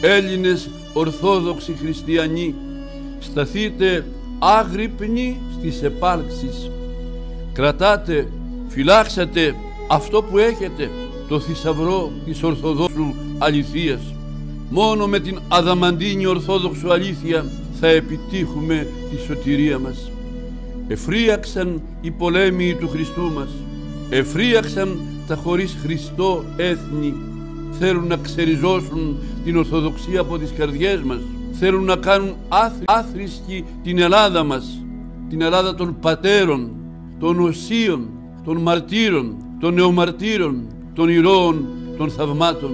Έλληνες Ορθόδοξοι Χριστιανοί, σταθείτε άγρυπνοι στις επάλξεις. Κρατάτε, φυλάξατε αυτό που έχετε, το θησαυρό της Ορθοδόξου αληθείας. Μόνο με την αδαμαντίνη Ορθόδοξου αλήθεια θα επιτύχουμε τη σωτηρία μας. Εφρίαξαν οι πολέμοι του Χριστού μας, εφρίαξαν τα χωρίς Χριστό έθνη. Θέλουν να ξεριζώσουν την Ορθοδοξία από τις καρδιές μας. Θέλουν να κάνουν άθρησκη την Ελλάδα μας, την Ελλάδα των πατέρων, των οσίων, των μαρτύρων, των νεομαρτύρων, των ηρώων, των θαυμάτων.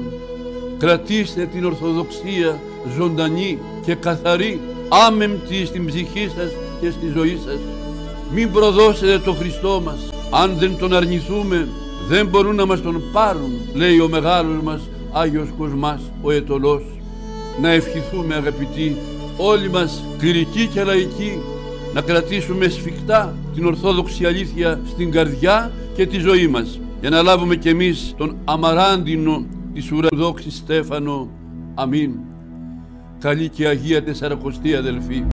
Κρατήστε την Ορθοδοξία ζωντανή και καθαρή, άμεμπτη στην ψυχή σας και στη ζωή σας. Μην προδώσετε τον Χριστό μας. Αν δεν τον αρνηθούμε, δεν μπορούν να μας τον πάρουν, λέει ο μεγάλος μας Άγιος Κοσμάς ο Αιτωλός. Να ευχηθούμε, αγαπητοί, όλοι μας κληρικοί και λαϊκοί, να κρατήσουμε σφιχτά την Ορθόδοξη αλήθεια στην καρδιά και τη ζωή μας, για να λάβουμε κι εμείς τον αμαράντινο της ουρανοδόξης Στέφανο. Αμήν. Καλή και Αγία Τεσσαρακοστή, αδελφοί.